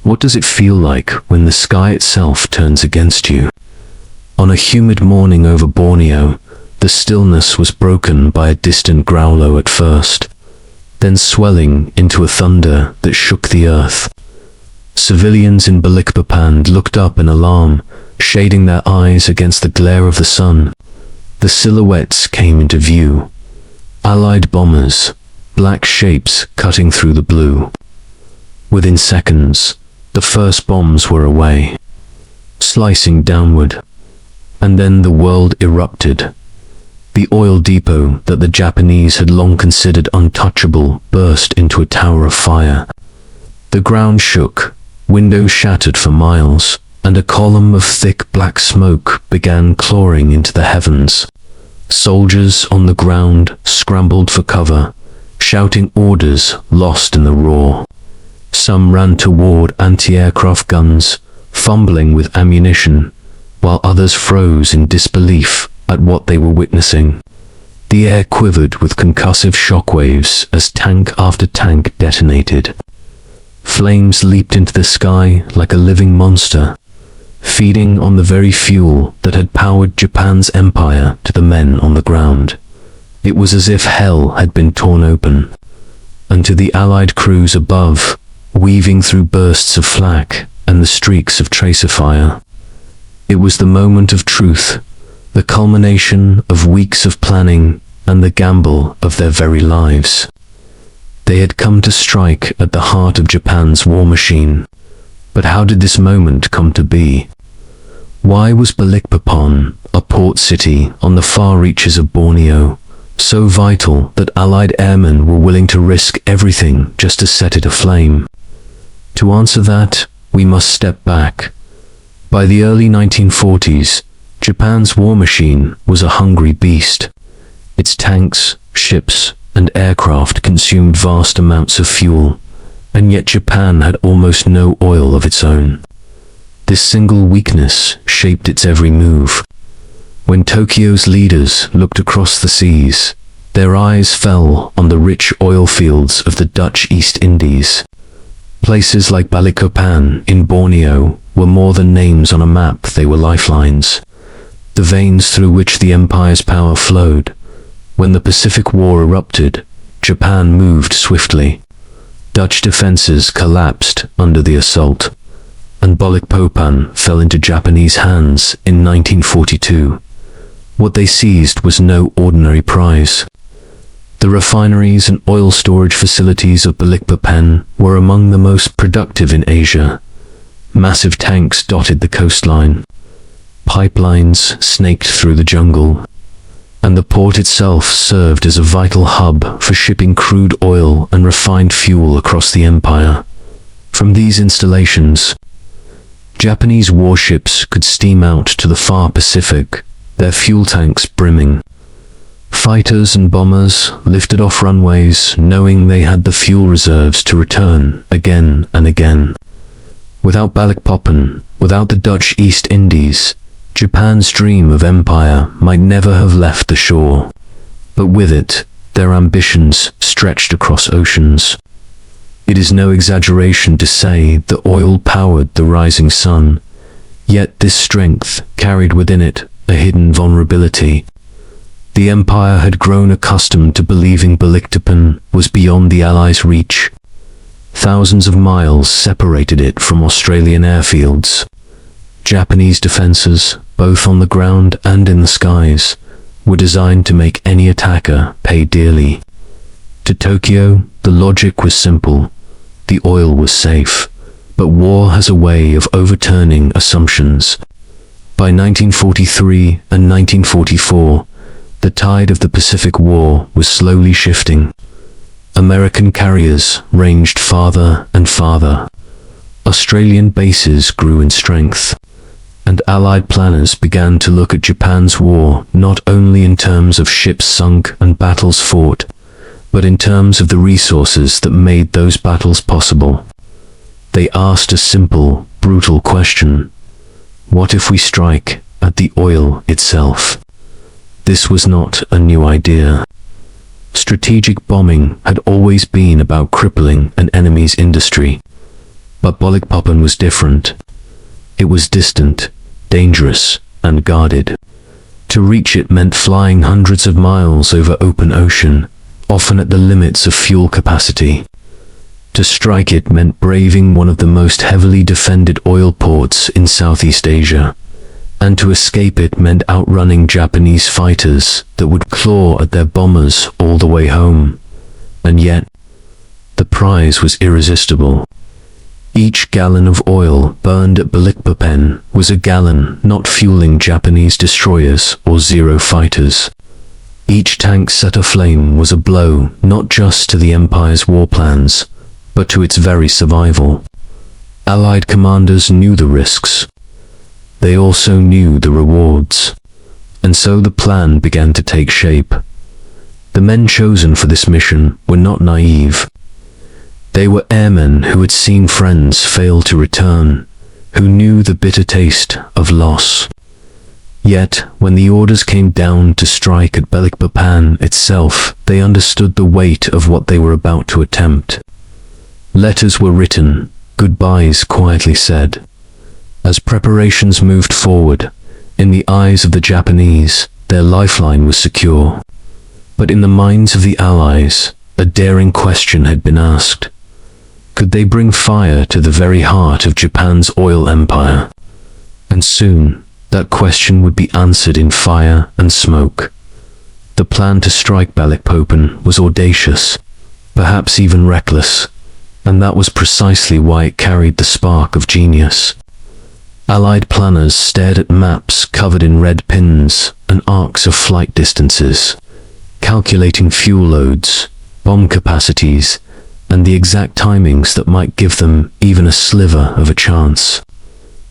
What does it feel like when the sky itself turns against you? On a humid morning over Borneo, the stillness was broken by a distant growler at first, then swelling into a thunder that shook the earth. Civilians in Balikpapan looked up in alarm, shading their eyes against the glare of the sun. The silhouettes came into view. Allied bombers, black shapes cutting through the blue. Within seconds, the first bombs were away, slicing downward. And then the world erupted. The oil depot that the Japanese had long considered untouchable burst into a tower of fire. The ground shook, windows shattered for miles, and a column of thick black smoke began clawing into the heavens. Soldiers on the ground scrambled for cover, shouting orders lost in the roar. Some ran toward anti-aircraft guns, fumbling with ammunition, while others froze in disbelief at what they were witnessing. The air quivered with concussive shockwaves as tank after tank detonated. Flames leaped into the sky like a living monster, feeding on the very fuel that had powered Japan's empire to the men on the ground. It was as if hell had been torn open. And to the Allied crews above, weaving through bursts of flak and the streaks of tracer fire, it was the moment of truth, the culmination of weeks of planning and the gamble of their very lives. They had come to strike at the heart of Japan's war machine. But how did this moment come to be? Why was Balikpapan, a port city on the far reaches of Borneo, so vital that Allied airmen were willing to risk everything just to set it aflame? To answer that, we must step back. By the early 1940s, Japan's war machine was a hungry beast. Its tanks, ships, and aircraft consumed vast amounts of fuel, and yet Japan had almost no oil of its own. This single weakness shaped its every move. When Tokyo's leaders looked across the seas, their eyes fell on the rich oil fields of the Dutch East Indies. Places like Balikpapan in Borneo were more than names on a map, they were lifelines. The veins through which the empire's power flowed. When the Pacific War erupted, Japan moved swiftly. Dutch defenses collapsed under the assault, and Balikpapan fell into Japanese hands in 1942. What they seized was no ordinary prize. The refineries and oil storage facilities of Balikpapan were among the most productive in Asia. Massive tanks dotted the coastline. Pipelines snaked through the jungle. And the port itself served as a vital hub for shipping crude oil and refined fuel across the empire. From these installations, Japanese warships could steam out to the far Pacific, their fuel tanks brimming. Fighters and bombers lifted off runways, knowing they had the fuel reserves to return again and again. Without Balikpapan, without the Dutch East Indies, Japan's dream of empire might never have left the shore. But with it, their ambitions stretched across oceans. It is no exaggeration to say that oil powered the rising sun, yet this strength carried within it a hidden vulnerability. The empire had grown accustomed to believing Balikpapan was beyond the Allies' reach. Thousands of miles separated it from Australian airfields. Japanese defenses, both on the ground and in the skies, were designed to make any attacker pay dearly. To Tokyo, the logic was simple. The oil was safe, but war has a way of overturning assumptions. By 1943 and 1944, the tide of the Pacific War was slowly shifting. American carriers ranged farther and farther. Australian bases grew in strength, and Allied planners began to look at Japan's war not only in terms of ships sunk and battles fought, but in terms of the resources that made those battles possible. They asked a simple, brutal question: what if we strike at the oil itself? This was not a new idea. Strategic bombing had always been about crippling an enemy's industry. But Balikpapan was different. It was distant, dangerous, and guarded. To reach it meant flying hundreds of miles over open ocean, often at the limits of fuel capacity. To strike it meant braving one of the most heavily defended oil ports in Southeast Asia. And to escape it meant outrunning Japanese fighters that would claw at their bombers all the way home. And yet, the prize was irresistible. Each gallon of oil burned at Balikpapan was a gallon not fueling Japanese destroyers or Zero fighters. Each tank set aflame was a blow not just to the Empire's war plans, but to its very survival. Allied commanders knew the risks. They also knew the rewards. And so the plan began to take shape. The men chosen for this mission were not naive. They were airmen who had seen friends fail to return, who knew the bitter taste of loss. Yet, when the orders came down to strike at Balikpapan itself, they understood the weight of what they were about to attempt. Letters were written, goodbyes quietly said. As preparations moved forward, in the eyes of the Japanese, their lifeline was secure. But in the minds of the Allies, a daring question had been asked. Could they bring fire to the very heart of Japan's oil empire? And soon, that question would be answered in fire and smoke. The plan to strike Balikpapan was audacious, perhaps even reckless, and that was precisely why it carried the spark of genius. Allied planners stared at maps covered in red pins and arcs of flight distances, calculating fuel loads, bomb capacities, and the exact timings that might give them even a sliver of a chance.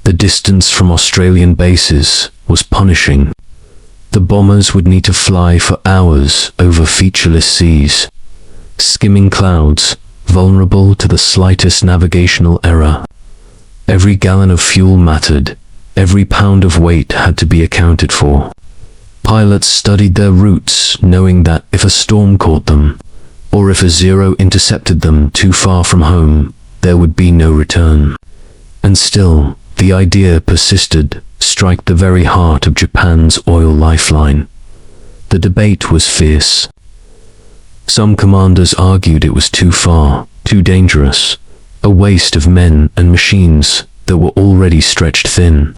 The distance from Australian bases was punishing. The bombers would need to fly for hours over featureless seas, skimming clouds, vulnerable to the slightest navigational error. Every gallon of fuel mattered. Every pound of weight had to be accounted for. Pilots studied their routes, knowing that if a storm caught them, or if a Zero intercepted them too far from home, there would be no return. And still, the idea persisted, strike the very heart of Japan's oil lifeline. The debate was fierce. Some commanders argued it was too far, too dangerous, a waste of men and machines that were already stretched thin.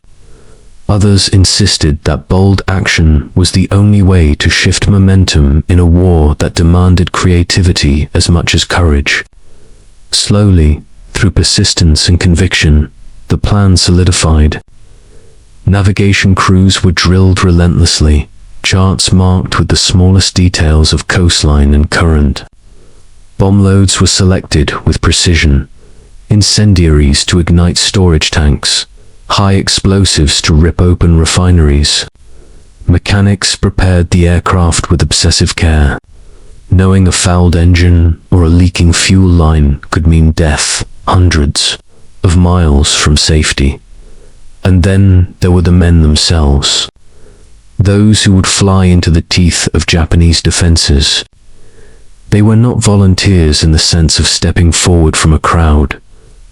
Others insisted that bold action was the only way to shift momentum in a war that demanded creativity as much as courage. Slowly, through persistence and conviction, the plan solidified. Navigation crews were drilled relentlessly, charts marked with the smallest details of coastline and current. Bomb loads were selected with precision, incendiaries to ignite storage tanks, high explosives to rip open refineries. Mechanics prepared the aircraft with obsessive care, knowing a fouled engine or a leaking fuel line could mean death hundreds of miles from safety. And then there were the men themselves, those who would fly into the teeth of Japanese defenses. They were not volunteers in the sense of stepping forward from a crowd,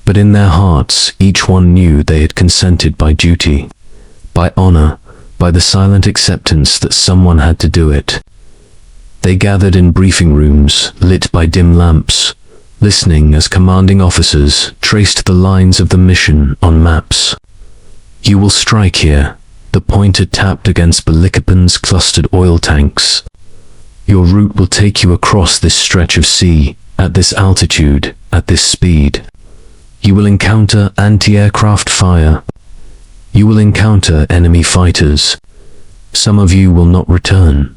but in their hearts each one knew they had consented by duty, by honor, by the silent acceptance that someone had to do it. They gathered in briefing rooms lit by dim lamps, listening as commanding officers traced the lines of the mission on maps. You will strike here, the pointer tapped against Balikpapan's clustered oil tanks. Your route will take you across this stretch of sea, at this altitude, at this speed. You will encounter anti-aircraft fire. You will encounter enemy fighters. Some of you will not return.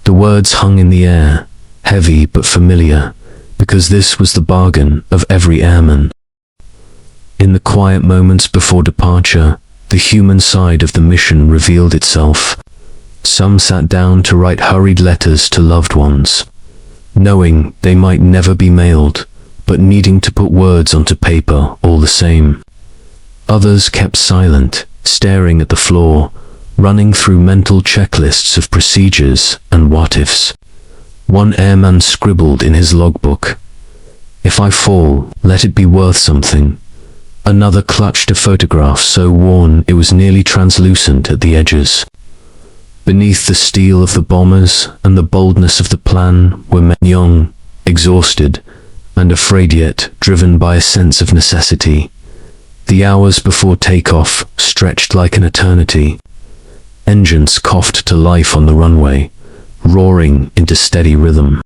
The words hung in the air, heavy but familiar, because this was the bargain of every airman. In the quiet moments before departure, the human side of the mission revealed itself. Some sat down to write hurried letters to loved ones, knowing they might never be mailed, but needing to put words onto paper all the same. Others kept silent, staring at the floor, running through mental checklists of procedures and what-ifs. One airman scribbled in his logbook, "If I fall, let it be worth something. Another clutched a photograph so worn it was nearly translucent at the edges. Beneath the steel of the bombers and the boldness of the plan were men young, exhausted, and afraid yet driven by a sense of necessity. The hours before takeoff stretched like an eternity. Engines coughed to life on the runway, roaring into steady rhythm.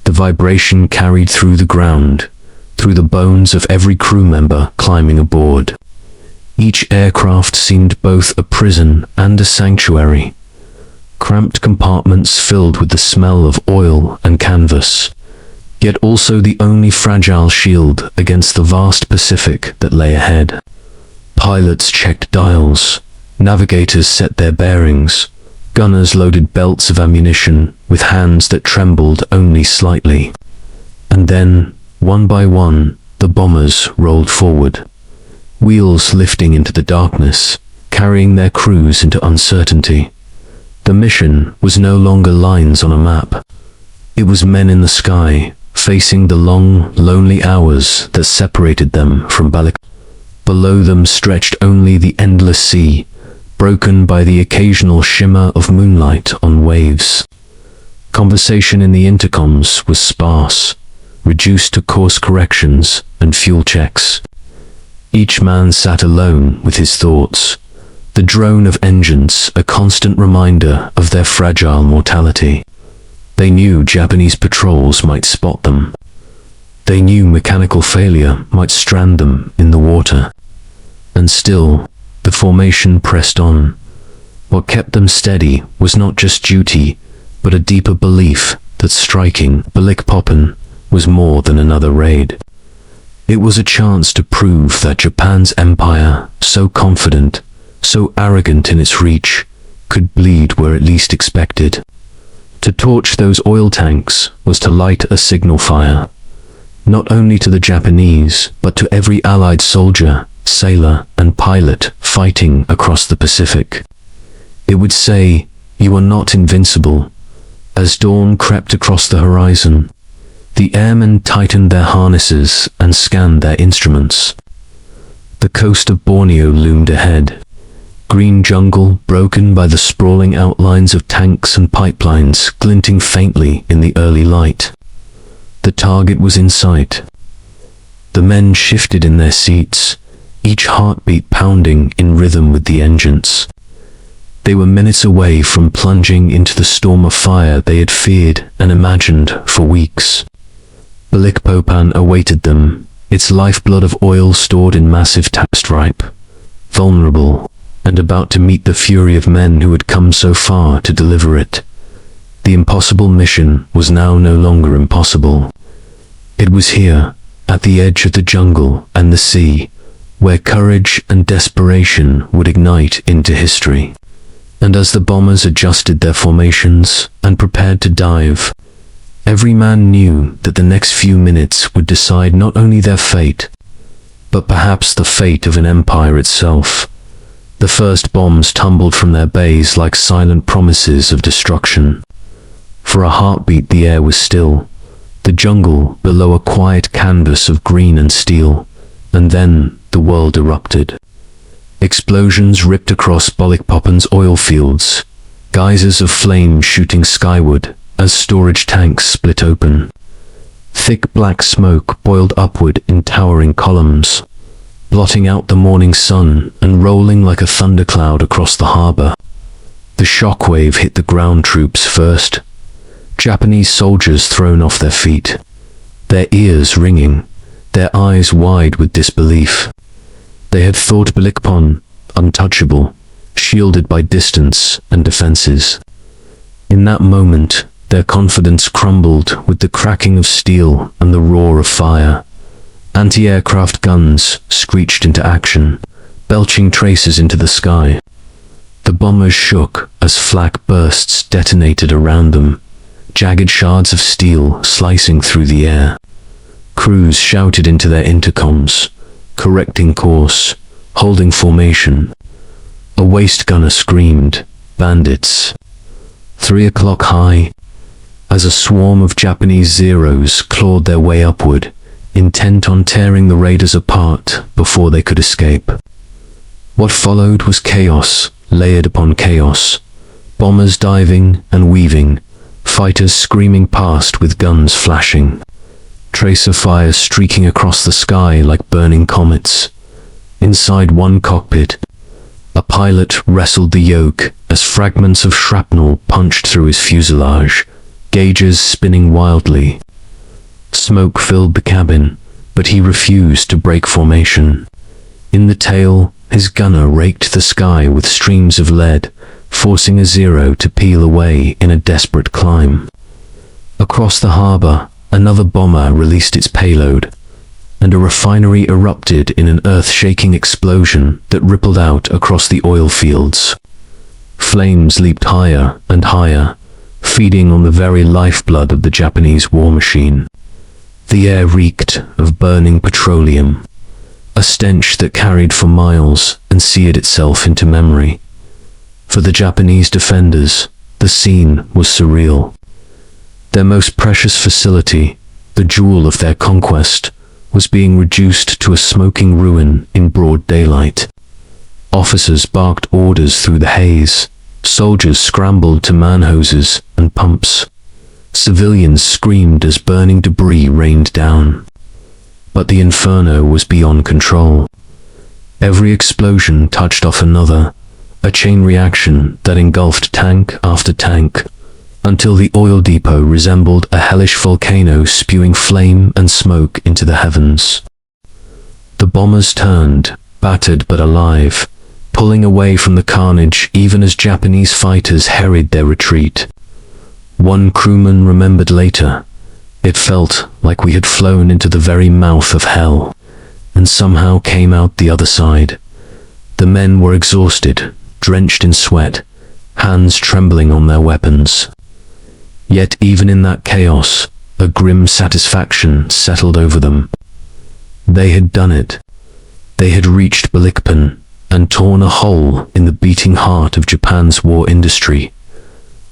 The vibration carried through the ground, through the bones of every crew member climbing aboard. Each aircraft seemed both a prison and a sanctuary. Cramped compartments filled with the smell of oil and canvas, yet also the only fragile shield against the vast Pacific that lay ahead. Pilots checked dials, navigators set their bearings, gunners loaded belts of ammunition with hands that trembled only slightly. And then, one by one, the bombers rolled forward, wheels lifting into the darkness, carrying their crews into uncertainty. The mission was no longer lines on a map. It was men in the sky, facing the long, lonely hours that separated them from Balikpapan. Below them stretched only the endless sea, broken by the occasional shimmer of moonlight on waves. Conversation in the intercoms was sparse, reduced to course corrections and fuel checks. Each man sat alone with his thoughts, the drone of engines a constant reminder of their fragile mortality. They knew Japanese patrols might spot them. They knew mechanical failure might strand them in the water. And still, the formation pressed on. What kept them steady was not just duty, but a deeper belief that striking Balikpapan was more than another raid. It was a chance to prove that Japan's empire, so confident, so arrogant in its reach, could bleed where it least expected. To torch those oil tanks was to light a signal fire, not only to the Japanese, but to every Allied soldier, sailor, and pilot fighting across the Pacific. It would say, "You are not invincible." As dawn crept across the horizon, the airmen tightened their harnesses and scanned their instruments. The coast of Borneo loomed ahead. Green jungle broken by the sprawling outlines of tanks and pipelines glinting faintly in the early light. The target was in sight. The men shifted in their seats, each heartbeat pounding in rhythm with the engines. They were minutes away from plunging into the storm of fire they had feared and imagined for weeks. Balikpapan awaited them, its lifeblood of oil stored in massive tanks, ripe, vulnerable, and about to meet the fury of men who had come so far to deliver it. The impossible mission was now no longer impossible. It was here, at the edge of the jungle and the sea, where courage and desperation would ignite into history. And as the bombers adjusted their formations and prepared to dive, every man knew that the next few minutes would decide not only their fate, but perhaps the fate of an empire itself. The first bombs tumbled from their bays like silent promises of destruction. For a heartbeat the air was still, the jungle below a quiet canvas of green and steel, and then the world erupted. Explosions ripped across Balikpapan's oil fields, geysers of flame shooting skyward as storage tanks split open. Thick black smoke boiled upward in towering columns, blotting out the morning sun and rolling like a thundercloud across the harbor. The shockwave hit the ground troops first, Japanese soldiers thrown off their feet, their ears ringing, their eyes wide with disbelief. They had thought Balikpapan untouchable, shielded by distance and defenses. In that moment, their confidence crumbled with the cracking of steel and the roar of fire. Anti-aircraft guns screeched into action, belching traces into the sky. The bombers shook as flak bursts detonated around them, jagged shards of steel slicing through the air. Crews shouted into their intercoms, correcting course, holding formation. A waist gunner screamed, "Bandits!" 3 o'clock high, as a swarm of Japanese Zeros clawed their way upward, intent on tearing the raiders apart before they could escape. What followed was chaos, layered upon chaos. Bombers diving and weaving, fighters screaming past with guns flashing, tracer fires streaking across the sky like burning comets. Inside one cockpit, a pilot wrestled the yoke as fragments of shrapnel punched through his fuselage, gauges spinning wildly. Smoke filled the cabin, but he refused to break formation. In the tail, his gunner raked the sky with streams of lead, forcing a Zero to peel away in a desperate climb. Across the harbor, another bomber released its payload, and a refinery erupted in an earth-shaking explosion that rippled out across the oil fields. Flames leaped higher and higher, feeding on the very lifeblood of the Japanese war machine. The air reeked of burning petroleum, a stench that carried for miles and seared itself into memory. For the Japanese defenders, the scene was surreal. Their most precious facility, the jewel of their conquest, was being reduced to a smoking ruin in broad daylight. Officers barked orders through the haze. Soldiers scrambled to man-hoses and pumps. Civilians screamed as burning debris rained down. But the inferno was beyond control. Every explosion touched off another, a chain reaction that engulfed tank after tank, until the oil depot resembled a hellish volcano spewing flame and smoke into the heavens. The bombers turned, battered but alive, pulling away from the carnage even as Japanese fighters harried their retreat. One crewman remembered later, "It felt like we had flown into the very mouth of hell, and somehow came out the other side." The men were exhausted, drenched in sweat, hands trembling on their weapons. Yet even in that chaos, a grim satisfaction settled over them. They had done it. They had reached Balikpapan and torn a hole in the beating heart of Japan's war industry.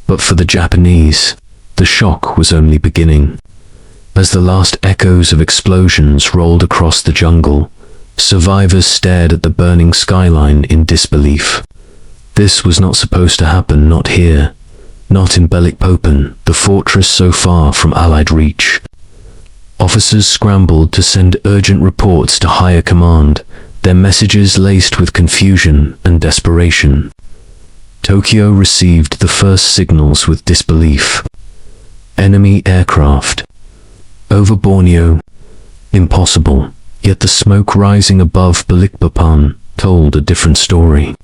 But for the Japanese, the shock was only beginning. As the last echoes of explosions rolled across the jungle, survivors stared at the burning skyline in disbelief. This was not supposed to happen, not here. Not in Balikpapan, the fortress so far from Allied reach. Officers scrambled to send urgent reports to higher command, their messages laced with confusion and desperation. Tokyo received the first signals with disbelief. Enemy aircraft. Over Borneo. Impossible, yet the smoke rising above Balikpapan told a different story.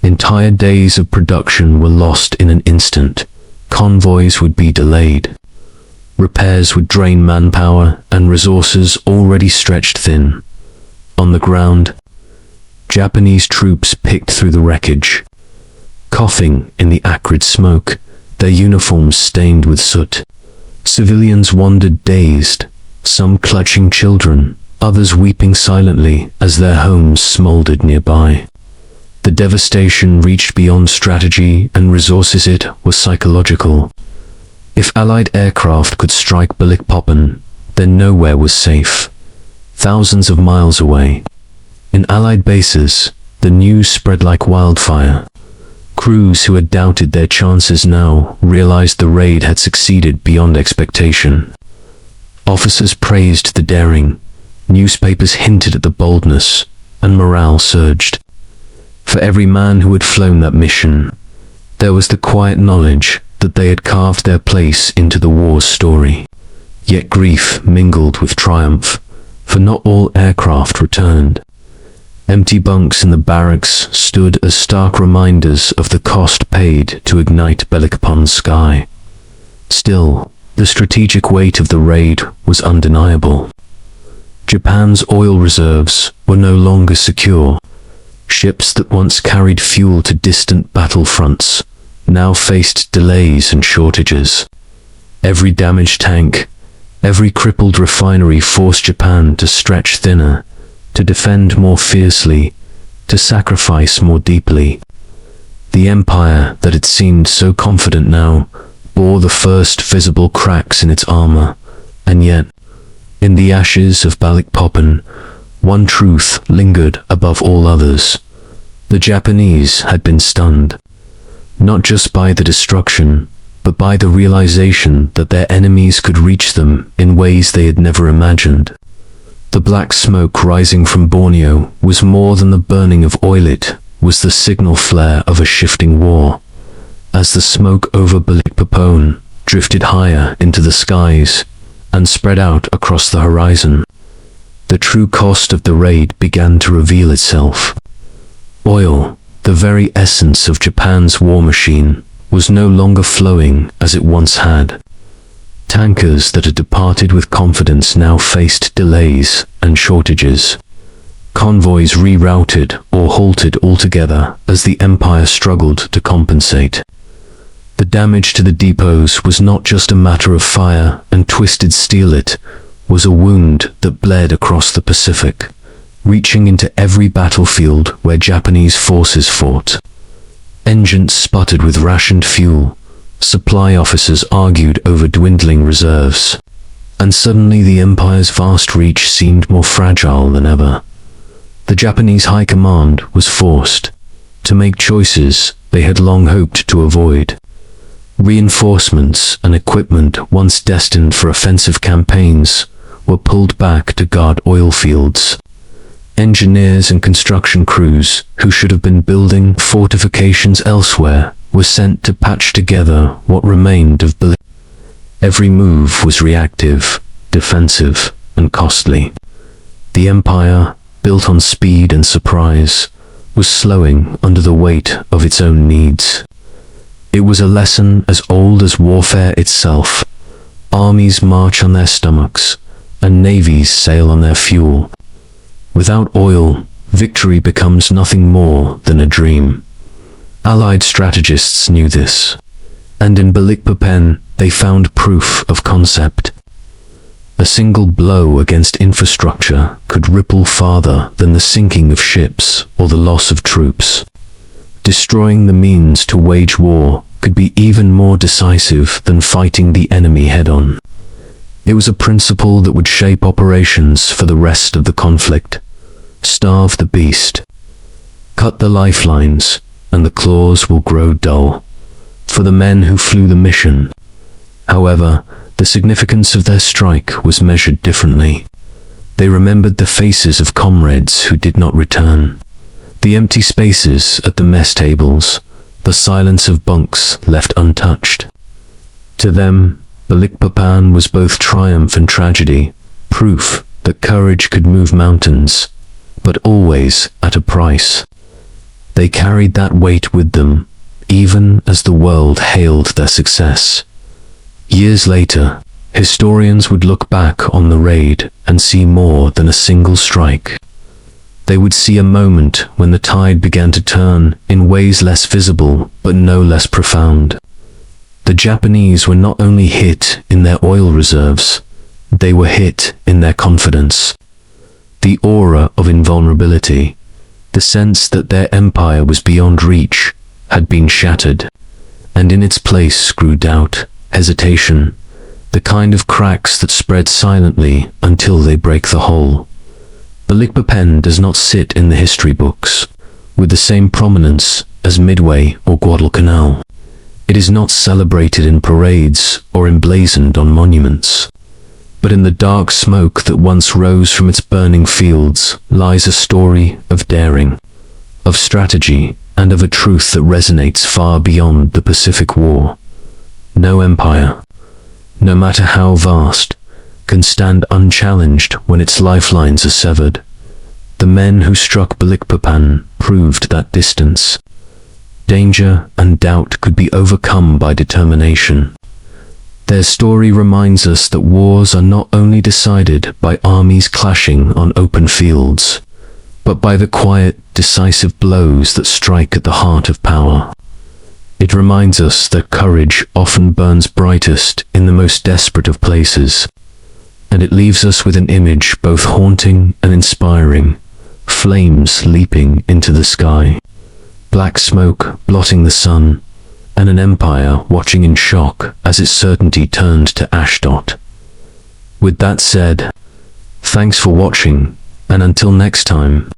Entire days of production were lost in an instant. Convoys would be delayed. Repairs would drain manpower and resources already stretched thin. On the ground, Japanese troops picked through the wreckage, coughing in the acrid smoke, their uniforms stained with soot. Civilians wandered dazed, some clutching children, others weeping silently as their homes smoldered nearby. The devastation reached beyond strategy and resources. It was psychological. If Allied aircraft could strike Balikpapan, then nowhere was safe. Thousands of miles away, in Allied bases, the news spread like wildfire. Crews who had doubted their chances now realized the raid had succeeded beyond expectation. Officers praised the daring, newspapers hinted at the boldness, and morale surged. For every man who had flown that mission, there was the quiet knowledge that they had carved their place into the war's story. Yet grief mingled with triumph, for not all aircraft returned. Empty bunks in the barracks stood as stark reminders of the cost paid to ignite Balikpapan's sky. Still, the strategic weight of the raid was undeniable. Japan's oil reserves were no longer secure. Ships that once carried fuel to distant battlefronts now faced delays and shortages. Every damaged tank, every crippled refinery forced Japan to stretch thinner, to defend more fiercely, to sacrifice more deeply. The empire that had seemed so confident now bore the first visible cracks in its armor, and yet, In the ashes of Balikpapan, one truth lingered above all others. The Japanese had been stunned, not just by the destruction, but by the realization that their enemies could reach them in ways they had never imagined. The black smoke rising from Borneo was more than the burning of oil, it was the signal flare of a shifting war. As the smoke over Balikpapan drifted higher into the skies and spread out across the horizon, the true cost of the raid began to reveal itself. Oil, the very essence of Japan's war machine, was no longer flowing as it once had. Tankers that had departed with confidence now faced delays and shortages. Convoys rerouted or halted altogether as the Empire struggled to compensate. The damage to the depots was not just a matter of fire and twisted steel, it was a wound that bled across the Pacific, reaching into every battlefield where Japanese forces fought. Engines sputtered with rationed fuel, supply officers argued over dwindling reserves, and suddenly the Empire's vast reach seemed more fragile than ever. The Japanese high command was forced to make choices they had long hoped to avoid. Reinforcements and equipment once destined for offensive campaigns were pulled back to guard oil fields. Engineers and construction crews who should have been building fortifications elsewhere were sent to patch together what remained of Balikpapan. Every move was reactive, defensive, and costly. The Empire, built on speed and surprise, was slowing under the weight of its own needs. It was a lesson as old as warfare itself. Armies march on their stomachs, and navies sail on their fuel. Without oil, victory becomes nothing more than a dream. Allied strategists knew this, and in Balikpapan they found proof of concept. A single blow against infrastructure could ripple farther than the sinking of ships or the loss of troops. Destroying the means to wage war could be even more decisive than fighting the enemy head-on. It was a principle that would shape operations for the rest of the conflict. Starve the beast. Cut the lifelines, and the claws will grow dull. For the men who flew the mission, however, the significance of their strike was measured differently. They remembered the faces of comrades who did not return, the empty spaces at the mess tables, the silence of bunks left untouched. To them, Balikpapan was both triumph and tragedy, proof that courage could move mountains, but always at a price. They carried that weight with them, even as the world hailed their success. Years later, historians would look back on the raid and see more than a single strike. They would see a moment when the tide began to turn in ways less visible but no less profound. The Japanese were not only hit in their oil reserves, they were hit in their confidence. The aura of invulnerability, the sense that their empire was beyond reach, had been shattered, and in its place grew doubt, hesitation, the kind of cracks that spread silently until they break the whole. Balikpapan does not sit in the history books with the same prominence as Midway or Guadalcanal. It is not celebrated in parades or emblazoned on monuments. But in the dark smoke that once rose from its burning fields lies a story of daring, of strategy, and of a truth that resonates far beyond the Pacific War. No empire, no matter how vast, can stand unchallenged when its lifelines are severed. The men who struck Balikpapan proved that distance. Danger and doubt could be overcome by determination. Their story reminds us that wars are not only decided by armies clashing on open fields, but by the quiet, decisive blows that strike at the heart of power. It reminds us that courage often burns brightest in the most desperate of places, and it leaves us with an image both haunting and inspiring, flames leaping into the sky, black smoke blotting the sun, and an empire watching in shock as its certainty turned to ashdot. With that said, Thanks for watching, and until next time.